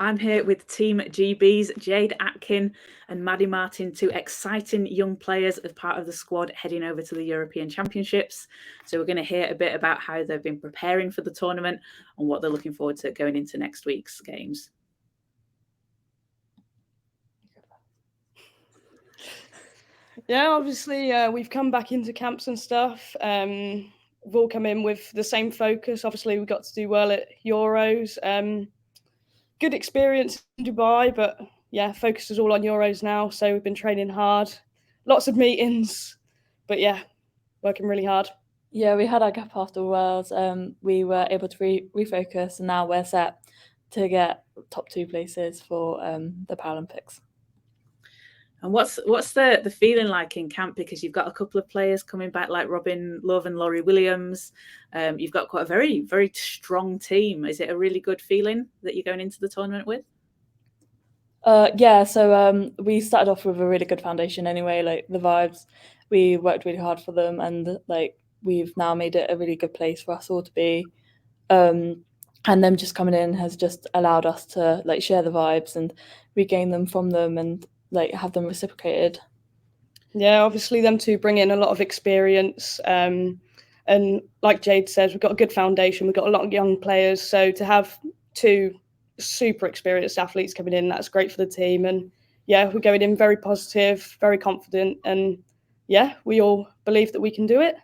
I'm here with Team GB's Jade Atkin and Maddie Martin, two exciting young players as part of the squad heading over to the European Championships. So we're going to hear a bit about how they've been preparing for the tournament and what they're looking forward to going into next week's games. Yeah, obviously we've come back into camps and stuff. We've all come in with the same focus. Obviously we got to do well at Euros. Good experience in Dubai, but yeah, focus is all on Euros now. So we've been training hard, lots of meetings, but yeah, working really hard. Yeah, we had our gap after Worlds. We were able to refocus, and now we're set to get top 2 places for the Paralympics. And what's the feeling like in camp? Because you've got a couple of players coming back like Robin Love and Laurie Williams. You've got quite a very, very strong team. Is it a really good feeling that you're going into the tournament with? Yeah, so we started off with a really good foundation anyway, like the vibes. We worked really hard for them, and like we've now made it a really good place for us all to be. And them just coming in has just allowed us to like share the vibes and regain them from them and like have them reciprocated. Yeah, obviously them two bring in a lot of experience. And like Jade says, we've got a good foundation. We've got a lot of young players. So to have two super experienced athletes coming in, that's great for the team. And yeah, we're going in very positive, very confident. And yeah, we all believe that we can do it.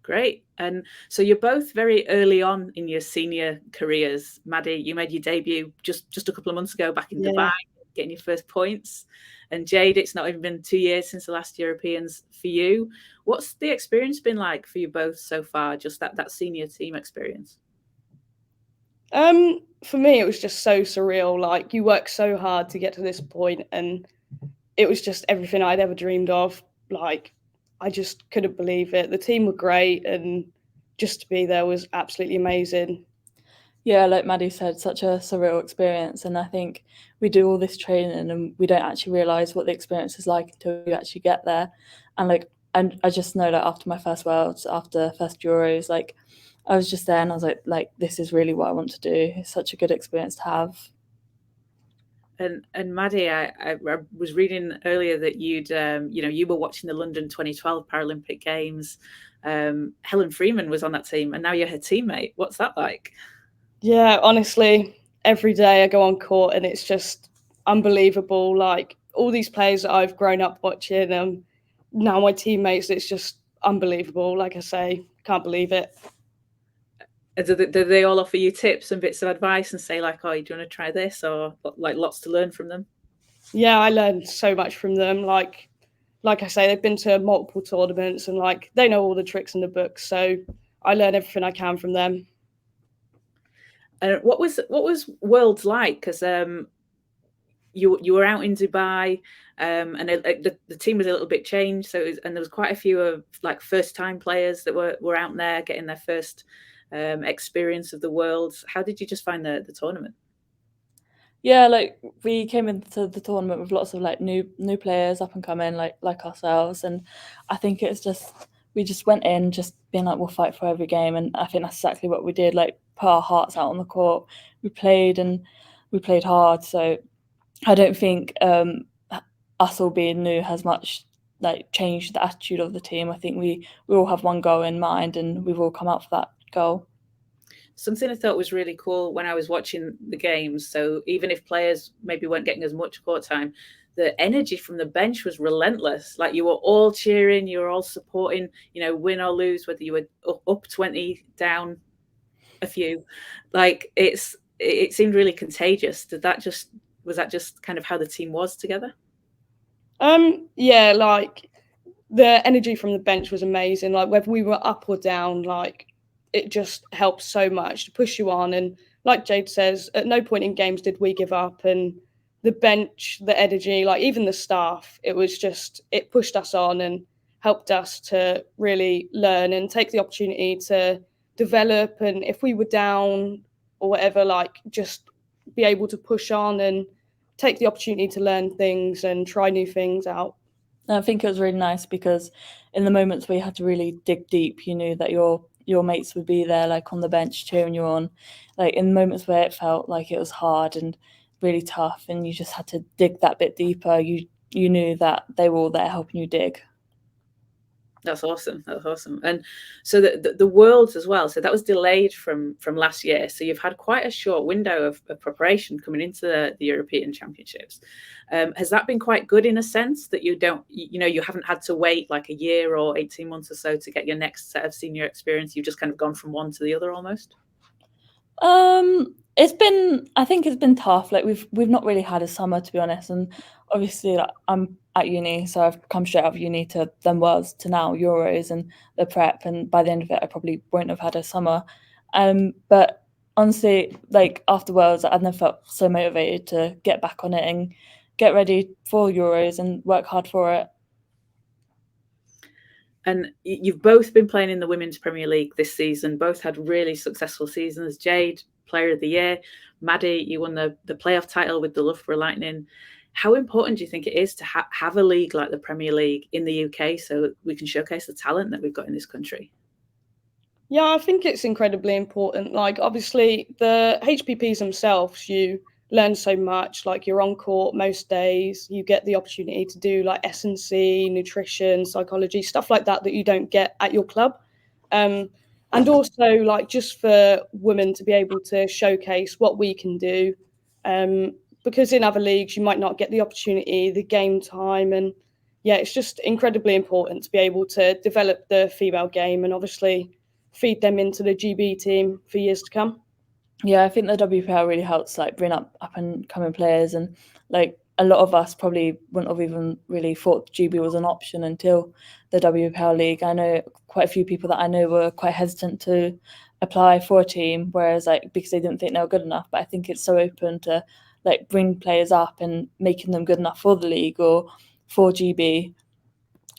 Great. And so you're both very early on in your senior careers. Maddie, you made your debut just a couple of months ago back in Dubai, getting your first points. And Jade, it's not even been 2 years since the last Europeans for you. What's the experience been like for you both so far, just that senior team experience? For me, it was just so surreal. Like, you work so hard to get to this point, and it was just everything I'd ever dreamed of. Like, I just couldn't believe it. The team were great, and just to be there was absolutely amazing. Yeah, like Maddie said, such a surreal experience. And I think we do all this training and we don't actually realise what the experience is like until we actually get there. And I just know that after my first Worlds, after first Euros, like I was just there and I was like this is really what I want to do. It's such a good experience to have. And Maddie, I was reading earlier that you were watching the London 2012 Paralympic Games. Helen Freeman was on that team, and now you're her teammate. What's that like? Yeah, honestly, every day I go on court and it's just unbelievable. Like, all these players that I've grown up watching, now my teammates, it's just unbelievable. Like I say, can't believe it. Do they all offer you tips and bits of advice and say like, oh, do you want to try this, or like lots to learn from them? Yeah, I learned so much from them. Like I say, they've been to multiple tournaments and like they know all the tricks in the book. So I learn everything I can from them. What was Worlds like? Because you were out in Dubai, and the team was a little bit changed. So and there was quite a few of like first time players that were out there getting their first experience of the Worlds. How did you just find the tournament? Yeah, like we came into the tournament with lots of like new players up and coming like ourselves, and I think it's just we just went in just being like we'll fight for every game, and I think that's exactly what we did. Like put our hearts out on the court. We played hard, so I don't think us all being new has much like changed the attitude of the team. I think we all have one goal in mind, and we've all come out for that goal. Something I thought was really cool when I was watching the games, so even if players maybe weren't getting as much court time, the energy from the bench was relentless. Like you were all cheering, you were all supporting, win or lose, whether you were up 20, down a few. Like it seemed really contagious. Was that just kind of how the team was together? Yeah, like the energy from the bench was amazing. Like whether we were up or down, like it just helps so much to push you on. And like Jade says, at no point in games did we give up. And the bench, the energy, like even the staff, it pushed us on and helped us to really learn and take the opportunity to develop. And if we were down or whatever, like just be able to push on and take the opportunity to learn things and try new things out. I think it was really nice because in the moments where you had to really dig deep, you knew that your your mates would be there, like on the bench cheering you on, like in moments where it felt like it was hard and really tough, and you just had to dig that bit deeper. You knew that they were all there helping you dig. That's awesome. That's awesome. And so the Worlds as well. So that was delayed from last year. So you've had quite a short window of preparation coming into the European Championships. Has that been quite good in a sense that you haven't had to wait like a year or 18 months or so to get your next set of senior experience? You've just kind of gone from one to the other almost. I think it's been tough. Like we've not really had a summer, to be honest. And obviously, like, I'm at uni, so I've come straight out of uni to then Worlds to now Euros and the prep. And by the end of it, I probably won't have had a summer. But honestly, like after Worlds, I've never felt so motivated to get back on it and get ready for Euros and work hard for it. And you've both been playing in the Women's Premier League this season, both had really successful seasons. Jade, Player of the Year. Maddie, you won the playoff title with the Loughborough Lightning. How important do you think it is to have a league like the Premier League in the UK so we can showcase the talent that we've got in this country? Yeah, I think it's incredibly important. Like, obviously, the HPPs themselves, you learn so much. Like, you're on court most days. You get the opportunity to do like S&C, nutrition, psychology, stuff like that you don't get at your club. And also, like, just for women to be able to showcase what we can do. Because in other leagues, you might not get the opportunity, the game time. And yeah, it's just incredibly important to be able to develop the female game and obviously feed them into the GB team for years to come. Yeah, I think the WPL really helps like bring up and coming players, and like a lot of us probably wouldn't have even really thought GB was an option until the WPL League. I know quite a few people that I know were quite hesitant to apply for a team, whereas like because they didn't think they were good enough. But I think it's so open to like bring players up and making them good enough for the league or for GB.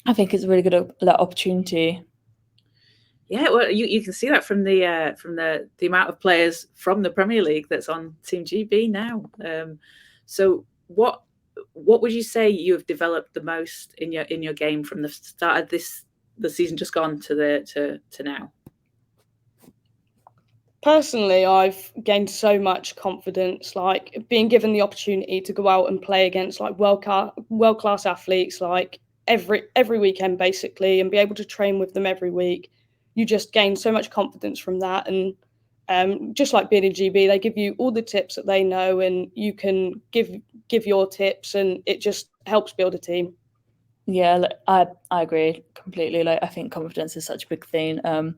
I think it's a really good opportunity. Yeah, well, you can see that from the amount of players from the Premier League that's on Team GB now. So what would you say you have developed the most in your game from the start of the season just gone to now? Personally, I've gained so much confidence, like being given the opportunity to go out and play against like world class athletes, like every weekend basically, and be able to train with them every week. You just gain so much confidence from that. And just like being in GB, they give you all the tips that they know, and you can give your tips, and it just helps build a team. Yeah, I agree completely. Like I think confidence is such a big thing, and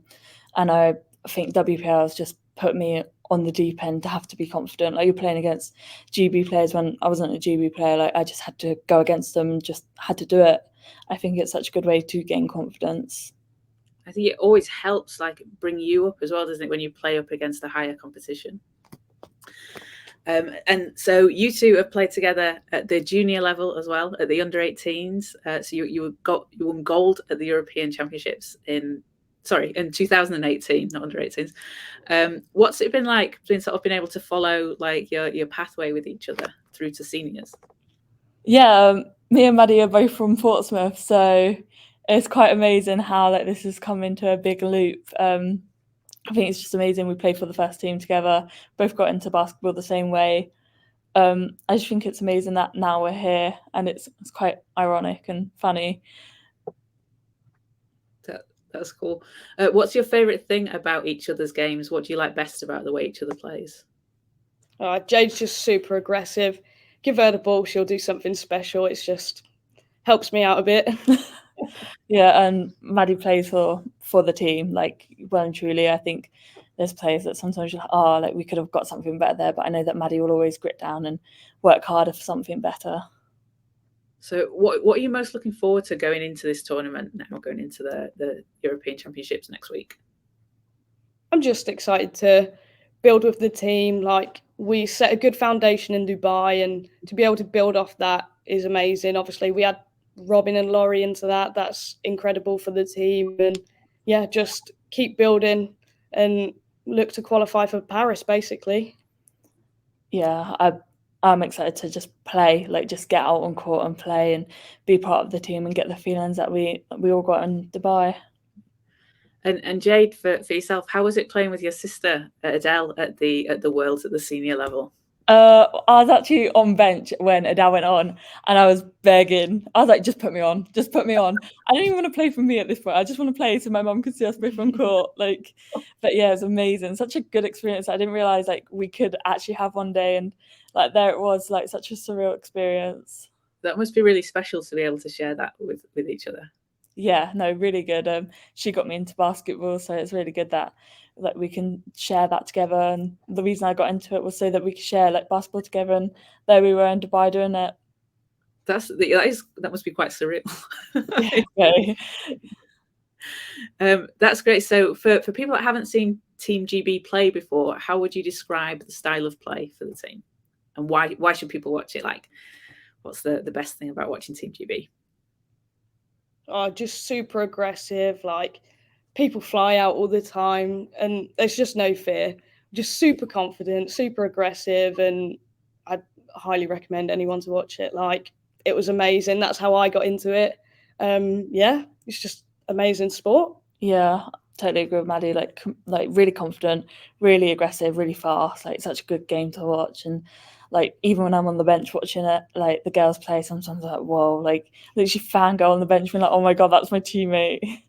I think WPL has just put me on the deep end to have to be confident. Like you're playing against GB players. When I wasn't a GB player, like I just had to go against them and just had to do it. I think it's such a good way to gain confidence. I think it always helps like bring you up as well, doesn't it, when you play up against a higher competition? And so you two have played together at the junior level as well, at the under-18s. So you won gold at the European Championships in 2018, not under-18s. What's it been like being able to follow like your pathway with each other through to seniors? Yeah, me and Maddie are both from Portsmouth, so it's quite amazing how like this has come into a big loop. I think it's just amazing. We played for the first team together, both got into basketball the same way. I just think it's amazing that now we're here, and it's quite ironic and funny. That's cool. What's your favourite thing about each other's games? What do you like best about the way each other plays? Jade's just super aggressive. Give her the ball, she'll do something special. It's just helps me out a bit. Yeah, and Maddie plays for the team, like well and truly. I think there's players that sometimes you're like, like we could have got something better there, but I know that Maddie will always grit down and work harder for something better. So what are you most looking forward to going into this tournament now, going into the European Championships next week? I'm just excited to build with the team. Like we set a good foundation in Dubai, and to be able to build off that is amazing. Obviously, we had Robin and Laurie into that. That's incredible for the team. And yeah, just keep building and look to qualify for Paris, basically. Yeah, I'm excited to just play, like just get out on court and play and be part of the team and get the feelings that we all got in Dubai. And Jade, for yourself, how was it playing with your sister Adele at the Worlds at the senior level? I was actually on bench when Adele went on, and I was begging. I was like, "Just put me on, just put me on." I don't even want to play for me at this point. I just want to play so my mum could see us both on court. Like, but yeah, it was amazing. Such a good experience. I didn't realize like we could actually have one day, and like there it was, like such a surreal experience. That must be really special to be able to share that with each other. Yeah, no, really good. She got me into basketball, so it's really good that like we can share that together. And the reason I got into it was so that we could share like basketball together. And there we were in Dubai doing it. That must be quite surreal. Okay. That's great. So for people that haven't seen Team GB play before, how would you describe the style of play for the team, and why should people watch it? Like, what's the best thing about watching Team GB? Oh, just super aggressive. Like, people fly out all the time, and there's just no fear. Just super confident, super aggressive, and I'd highly recommend anyone to watch it. Like, it was amazing. That's how I got into it. Yeah, it's just amazing sport. Yeah, totally agree with Maddie. Like really confident, really aggressive, really fast. Like such a good game to watch. And like even when I'm on the bench watching it, like the girls play, sometimes I'm like, whoa, like literally fangirl on the bench, being like, oh my god, that's my teammate.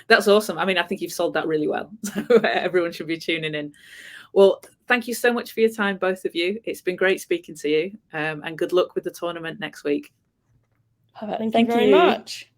That's awesome. I mean, I think you've sold that really well. So everyone should be tuning in. Well, thank you so much for your time, both of you. It's been great speaking to you, and good luck with the tournament next week. Perfect. Thank you very much.